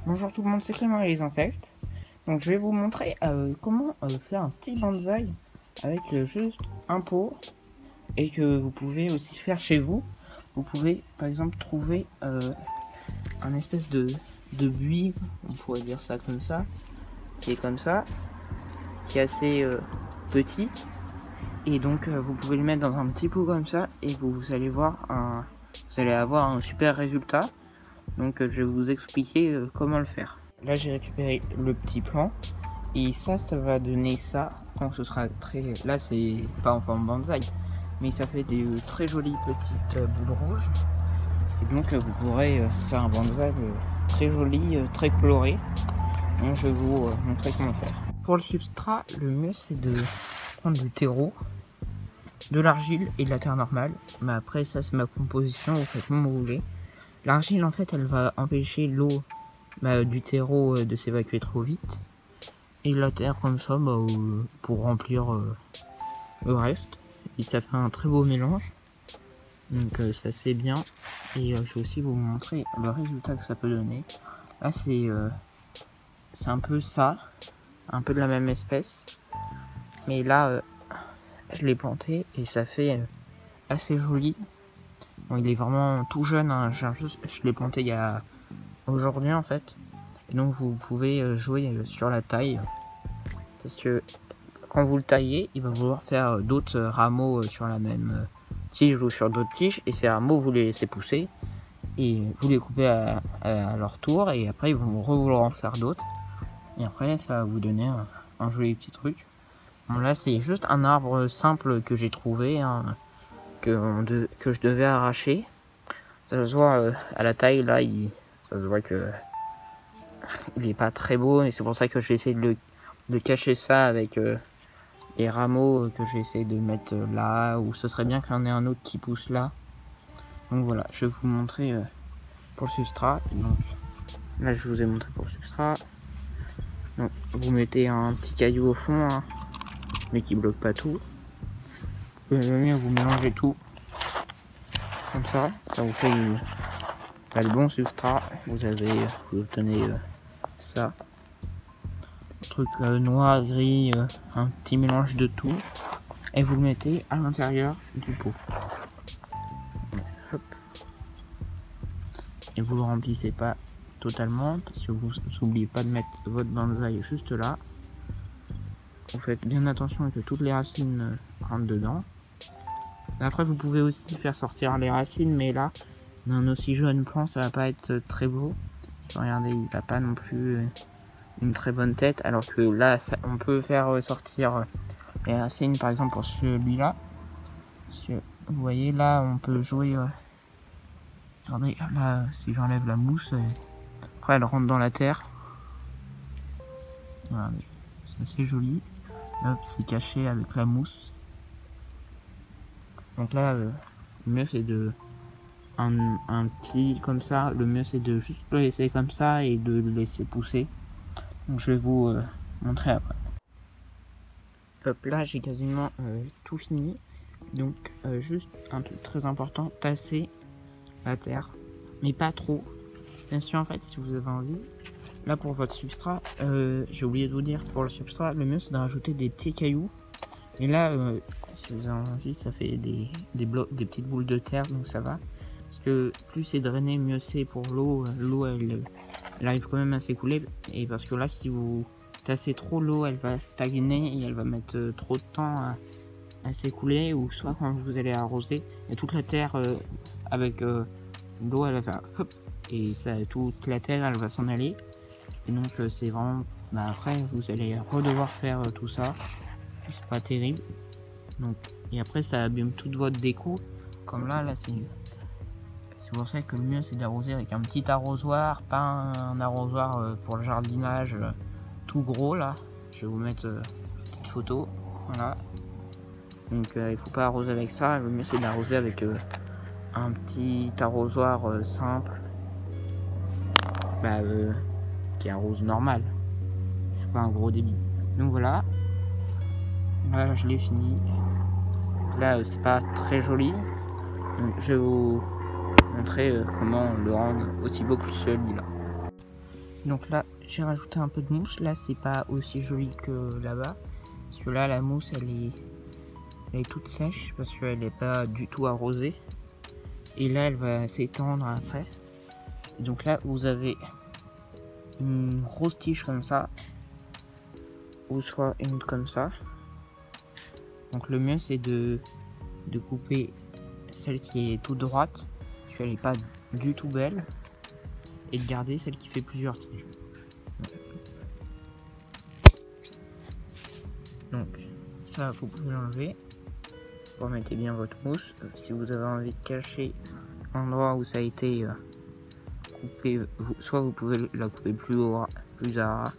Bonjour tout le monde, c'est Clément et les insectes. Donc je vais vous montrer comment faire un petit bonsaï avec juste un pot et que vous pouvez aussi faire chez vous. Vous pouvez par exemple trouver un espèce de buis, on pourrait dire ça comme ça, qui est comme ça, qui est assez petit. Et donc vous pouvez le mettre dans un petit pot comme ça et vous allez voir vous allez avoir un super résultat. Donc je vais vous expliquer comment le faire. Là j'ai récupéré le petit plan et ça va donner ça quand ce sera très... Là c'est pas en forme bonsaï mais ça fait des très jolies petites boules rouges. Et donc vous pourrez faire un bonsaï très joli, très coloré. Donc je vais vous montrer comment faire. Pour le substrat, le mieux c'est de prendre du terreau, de l'argile et de la terre normale. Mais après ça c'est ma composition, vous faites comme vous voulez. L'argile en fait elle va empêcher l'eau du terreau de s'évacuer trop vite. Et la terre comme ça pour remplir le reste. Et ça fait un très beau mélange. Donc ça c'est bien. Et je vais aussi vous montrer le résultat que ça peut donner. Là c'est un peu ça. Un peu de la même espèce. Mais là je l'ai planté et ça fait assez joli. Bon, il est vraiment tout jeune, hein. Je l'ai planté il y a aujourd'hui en fait. Et donc vous pouvez jouer sur la taille. Parce que quand vous le taillez, il va vouloir faire d'autres rameaux sur la même tige ou sur d'autres tiges. Et ces rameaux, vous les laissez pousser. Et vous les coupez à leur tour. Et après, ils vont vouloir en faire d'autres. Et après, ça va vous donner un joli petit truc. Bon, là, c'est juste un arbre simple que j'ai trouvé. Hein, que je devais arracher. Ça se voit à la taille, là, ça se voit que il est pas très beau. Et c'est pour ça que j'ai essayé de cacher ça avec les rameaux que j'ai essayé de mettre là, ou ce serait bien qu'il y en ait un autre qui pousse là. Donc voilà, je vais vous montrer pour le substrat. Donc là je vous ai montré pour le substrat. Donc vous mettez un petit caillou au fond, hein, mais qui bloque pas tout. Vous pouvez venir vous mélangez tout comme ça vous fait le bon substrat. Vous obtenez ça. Truc noir, gris, un petit mélange de tout. Et vous le mettez à l'intérieur du pot. Hop. Et vous le remplissez pas totalement parce que vous n'oubliez pas de mettre votre bonsaï juste là. Vous faites bien attention que toutes les racines rentrent dedans. Après vous pouvez aussi faire sortir les racines, mais là d'un aussi jeune plant ça va pas être très beau. Regardez, il n'a pas non plus une très bonne tête, alors que là on peut faire sortir les racines par exemple pour celui-là. Parce que vous voyez là on peut jouer. Regardez là, si j'enlève la mousse, après elle rentre dans la terre. Voilà, c'est assez joli. Hop, c'est caché avec la mousse. Donc là, le mieux c'est de un petit comme ça. Le mieux c'est de juste le laisser comme ça et de le laisser pousser. Donc je vais vous montrer après. Hop, là j'ai quasiment tout fini. Donc juste un truc très important, tasser la terre, mais pas trop. Bien sûr, en fait, si vous avez envie, là pour votre substrat, j'ai oublié de vous dire, pour le substrat, le mieux c'est de rajouter des petits cailloux. Et là, si vous avez envie, ça fait des petites boules de terre, donc ça va. Parce que plus c'est drainé, mieux c'est pour l'eau. L'eau, elle arrive quand même à s'écouler. Et parce que là, si vous tassez trop l'eau, elle va stagner et elle va mettre trop de temps à s'écouler. Ou soit quand vous allez arroser, et toute la terre avec l'eau, elle va faire hop. Et ça, toute la terre, elle va s'en aller. Et donc, c'est vraiment... après, vous allez redevoir faire tout ça. C'est pas terrible. Donc, et après, ça abîme toute votre déco. Comme là c'est pour ça que le mieux, c'est d'arroser avec un petit arrosoir. Pas un arrosoir pour le jardinage tout gros, là. Je vais vous mettre une petite photo. Voilà. Donc, il faut pas arroser avec ça. Le mieux, c'est d'arroser avec un petit arrosoir simple. Qui arrose normal. C'est pas un gros débit. Donc voilà. Là je l'ai fini. Là c'est pas très joli. Donc je vais vous montrer comment le rendre aussi beau que celui-là. Donc là, j'ai rajouté un peu de mousse. Là, c'est pas aussi joli que là-bas. Parce que là, la mousse, elle est toute sèche. Parce qu'elle n'est pas du tout arrosée. Et là, elle va s'étendre après. Et donc là, vous avez une grosse tige comme ça. Ou soit une comme ça. Donc le mieux, c'est de couper celle qui est toute droite. Parce qu'elle n'est pas du tout belle. Et de garder celle qui fait plusieurs tiges. Donc ça, vous pouvez l'enlever. Vous remettez bien votre mousse. Si vous avez envie de cacher l'endroit où ça a été coupé, soit vous pouvez la couper plus à ras,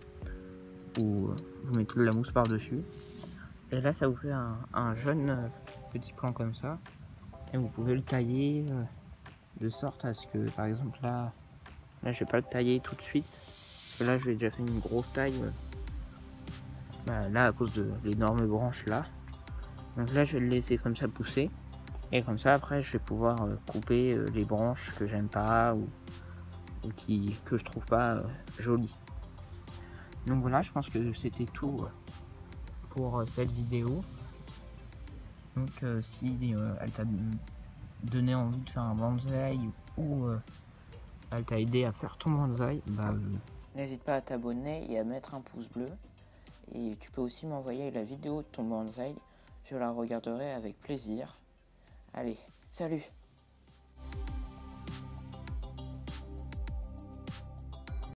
ou vous mettez de la mousse par dessus. Et là, ça vous fait un jeune petit plan comme ça. Et vous pouvez le tailler de sorte à ce que, par exemple, là je vais pas le tailler tout de suite. Parce que là, je vais déjà fait une grosse taille. Là, à cause de l'énorme branche là. Donc là, je vais le laisser comme ça pousser. Et comme ça, après, je vais pouvoir couper les branches que j'aime pas ou que je trouve pas jolies. Donc voilà, je pense que c'était tout pour cette vidéo. Donc si elle t'a donné envie de faire un bonsaï ou elle t'a aidé à faire ton bonsaï, n'hésite pas à t'abonner et à mettre un pouce bleu. Et tu peux aussi m'envoyer la vidéo de ton bonsaï, je la regarderai avec plaisir. Allez, salut!